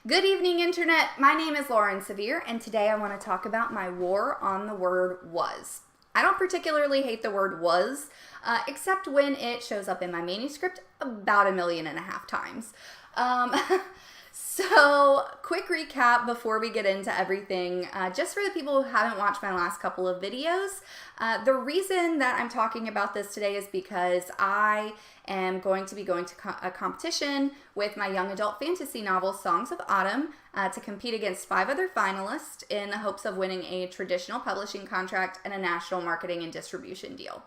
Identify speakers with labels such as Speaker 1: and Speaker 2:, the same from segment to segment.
Speaker 1: Good evening, Internet. My name is Lauren Severe, and today I want to talk about my war on the word was. I don't particularly hate the word was, except when it shows up in my manuscript about 1.5 million times. So, quick recap before we get into everything, just for the people who haven't watched my last couple of videos. The reason that I'm talking about this today is because I am going to be going to a competition with my young adult fantasy novel, Songs of Autumn, to compete against 5 other finalists in the hopes of winning a traditional publishing contract and a national marketing and distribution deal.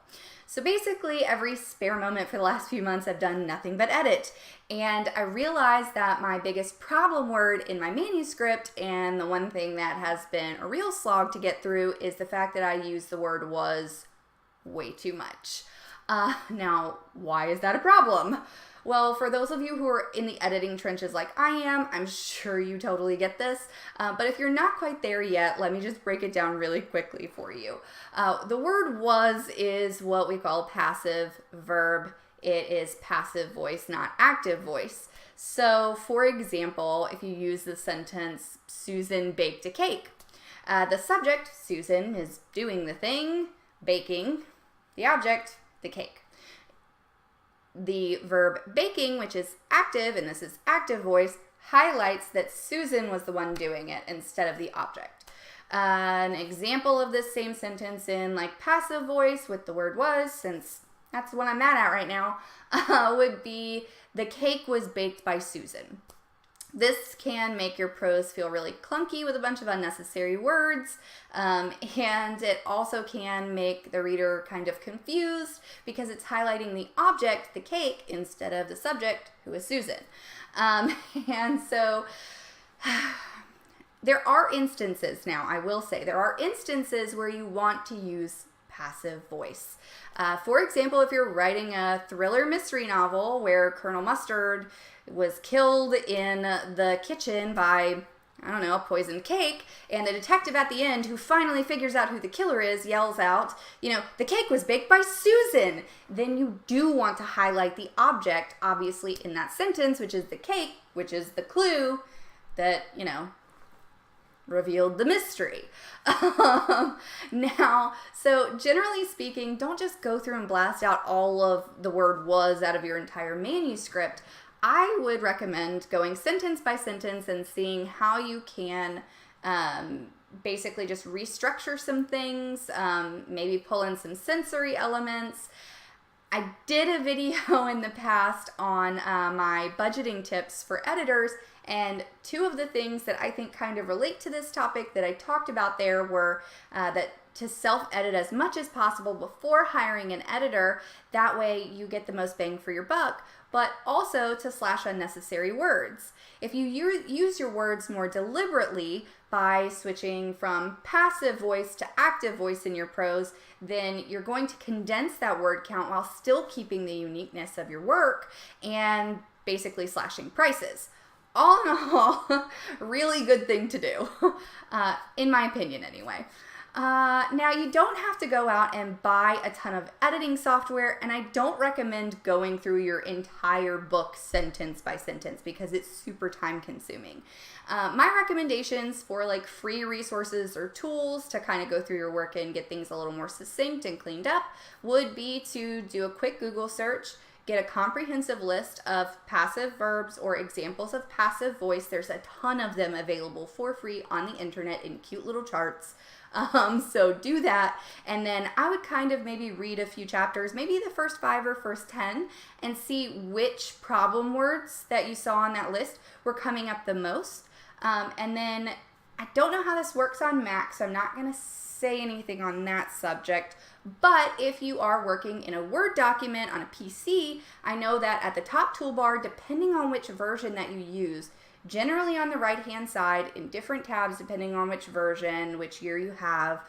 Speaker 1: So basically, every spare moment for the last few months, I've done nothing but edit. And I realized that my biggest problem word in my manuscript, and the one thing that has been a real slog to get through, is the fact that I use the word was way too much. Now, why is that a problem? Well, for those of you who are in the editing trenches like I am, I'm sure you totally get this. But if you're not quite there yet, let me just break it down really quickly for you. The word was is what we call passive verb. It is passive voice, not active voice. So, for example, if you use the sentence, Susan baked a cake. The subject, Susan, is doing the thing, baking. The object, the cake. The verb baking, which is active, and this is active voice, highlights that Susan was the one doing it instead of the object. An example of this same sentence in like passive voice with the word was, since that's the one I'm mad at right now, would be the cake was baked by Susan. This can make your prose feel really clunky with a bunch of unnecessary words, and it also can make the reader kind of confused because it's highlighting the object, the cake, instead of the subject, who is Susan. And so there are instances now, I will say, there are instances where you want to use passive voice. For example, if you're writing a thriller mystery novel where Colonel Mustard was killed in the kitchen by, I don't know, a poisoned cake, and the detective at the end, who finally figures out who the killer is, yells out, the cake was baked by Susan, then you do want to highlight the object, obviously, in that sentence, which is the cake, which is the clue that, revealed the mystery. Now, so generally speaking, don't just go through and blast out all of the word was out of your entire manuscript. I would recommend going sentence by sentence and seeing how you can basically just restructure some things, maybe pull in some sensory elements. I did a video in the past on my budgeting tips for editors, and 2 of the things that I think kind of relate to this topic that I talked about there were that to self-edit as much as possible before hiring an editor. That way you get the most bang for your buck, but also to slash unnecessary words. If you use your words more deliberately by switching from passive voice to active voice in your prose, then you're going to condense that word count while still keeping the uniqueness of your work and basically slashing prices. All in all, really good thing to do, in my opinion anyway. Now, you don't have to go out and buy a ton of editing software, and I don't recommend going through your entire book sentence by sentence because it's super time consuming. My recommendations for like free resources or tools to kind of go through your work and get things a little more succinct and cleaned up would be to do a quick Google search, get a comprehensive list of passive verbs or examples of passive voice. There's a ton of them available for free on the internet in cute little charts. So do that, and then I would kind of maybe read a few chapters, maybe the first 5 or first 10, and see which problem words that you saw on that list were coming up the most. And then I don't know how this works on Mac, so I'm not going to say anything on that subject. But if you are working in a Word document on a PC, I know that at the top toolbar, depending on which version that you use, generally on the right-hand side in different tabs, depending on which version, which year you have,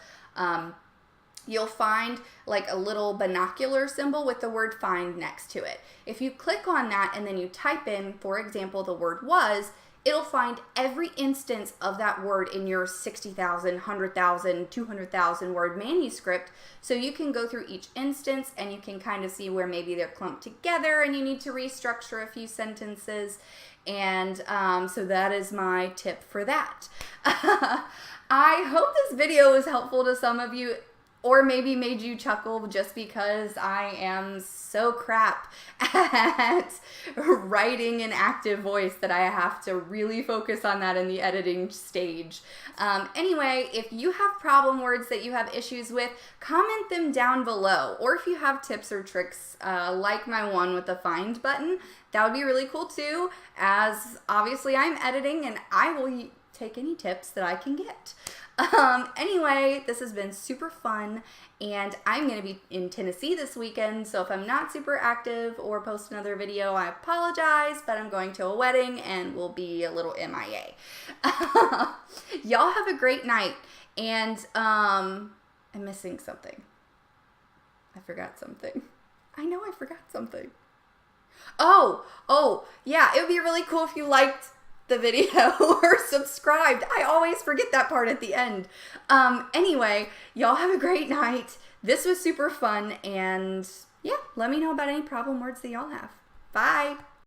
Speaker 1: you'll find like a little binocular symbol with the word find next to it. If you click on that and then you type in, for example, the word was, it'll find every instance of that word in your 60,000, 100,000, 200,000 word manuscript. So you can go through each instance and you can kind of see where maybe they're clumped together and you need to restructure a few sentences. And so that is my tip for that. I hope this video was helpful to some of you, or maybe made you chuckle, just because I am so crap at writing an active voice that I have to really focus on that in the editing stage. Anyway, if you have problem words that you have issues with, comment them down below. Or if you have tips or tricks, like my one with the find button, that would be really cool too, as obviously I'm editing and I will take any tips that I can get. Anyway, this has been super fun, and I'm going to be in Tennessee this weekend, so if I'm not super active or post another video, I apologize, but I'm going to a wedding and will be a little MIA. Y'all have a great night, and I'm missing something. I forgot something. I know I forgot something. Oh, yeah, it would be really cool if you liked the video or subscribed. I always forget that part at the end. Anyway, y'all have a great night. This was super fun, and yeah, let me know about any problem words that y'all have. Bye.